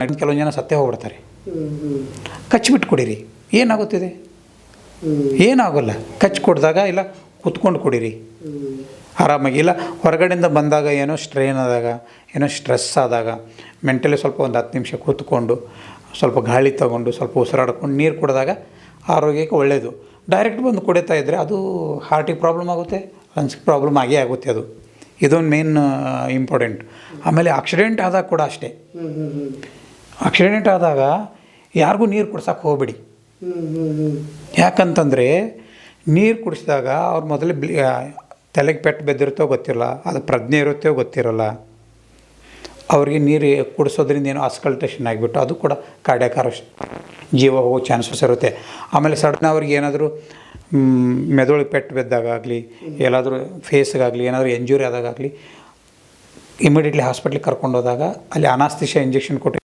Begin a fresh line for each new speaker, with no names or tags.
ಕೆಲವೊಂದು ಜನ ಸತ್ತೇ ಹೋಗ್ಬಿಡ್ತಾರೆ. ಕಚ್ಚಿಬಿಟ್ಟು ಕುಡೀರಿ, ಏನಾಗುತ್ತಿದೆ? ಏನಾಗೋಲ್ಲ. ಕಚ್ಚಿ ಕೊಡಿದಾಗ ಇಲ್ಲ ಕೂತ್ಕೊಂಡು ಕುಡೀರಿ ಆರಾಮಾಗಿ. ಇಲ್ಲ ಹೊರಗಡೆಯಿಂದ ಬಂದಾಗ ಏನೋ ಸ್ಟ್ರೈನ್ ಆದಾಗ, ಏನೋ ಸ್ಟ್ರೆಸ್ ಆದಾಗ ಮೆಂಟಲಿ ಸ್ವಲ್ಪ ಒಂದು 10 ನಿಮಿಷ ಕೂತ್ಕೊಂಡು ಸ್ವಲ್ಪ ಗಾಳಿ ತೊಗೊಂಡು ಸ್ವಲ್ಪ ಉಸಿರಾಡ್ಕೊಂಡು ನೀರು ಕುಡಿದಾಗ ಆರೋಗ್ಯಕ್ಕೆ ಒಳ್ಳೆಯದು. ಡೈರೆಕ್ಟ್ ಬಂದು ಕುಡಿತಾ ಇದ್ದರೆ ಅದು ಹಾರ್ಟಿಗೆ ಪ್ರಾಬ್ಲಮ್ ಆಗುತ್ತೆ, ಲಂಗ್ಸ್ಗೆ ಪ್ರಾಬ್ಲಮ್ ಆಗೇ ಆಗುತ್ತೆ. ಅದು ಇದೊಂದು ಮೇನ್ ಇಂಪಾರ್ಟೆಂಟ್. ಆಮೇಲೆ ಆಕ್ಸಿಡೆಂಟ್ ಆದಾಗ ಕೂಡ ಅಷ್ಟೇ. ಆಕ್ಸಿಡೆಂಟ್ ಆದಾಗ ಯಾರಿಗೂ ನೀರು ಕುಡ್ಸೋಕೆ ಹೋಗ್ಬೇಡಿ. ಯಾಕಂತಂದರೆ ನೀರು ಕುಡಿಸಿದಾಗ ಅವ್ರು ಮೊದಲೇ ತಲೆಗೆ ಪೆಟ್ಟು ಬೆದ್ದಿರುತ್ತೋ ಗೊತ್ತಿರಲ್ಲ, ಅದು ಪ್ರಜ್ಞೆ ಇರುತ್ತೋ ಗೊತ್ತಿರೋಲ್ಲ. ಅವ್ರಿಗೆ ನೀರು ಕುಡಿಸೋದ್ರಿಂದ ಏನೋ ಆಸ್ಕಲ್ಟೇಷನ್ ಆಗಿಬಿಟ್ಟು ಅದು ಕೂಡ ಕಾರ್ಡಿಯಾಕ್ ಅರೆಸ್ಟ್, ಜೀವ ಹೋಗೋ ಚಾನ್ಸಸ್ ಇರುತ್ತೆ. ಆಮೇಲೆ ಸಡನ್ ಅವ್ರಿಗೆ ಏನಾದರೂ ಮೆದುಳಿಗೆ ಪೆಟ್ಟು ಬಿದ್ದಾಗಲಿ, ಎಲ್ಲಾದರೂ ಫೇಸ್ಗಾಗಲಿ ಏನಾದರೂ ಎಂಜುರಿ ಆದಾಗಲಿ ಇಮಿಡಿಯೇಟ್ಲಿ ಹಾಸ್ಪಿಟ್ಲಿಗೆ ಕರ್ಕೊಂಡು ಹೋದಾಗ ಅಲ್ಲಿ ಅನಾಸ್ಥಿಷಿಯಾ ಇಂಜೆಕ್ಷನ್ ಕೊಟ್ಟು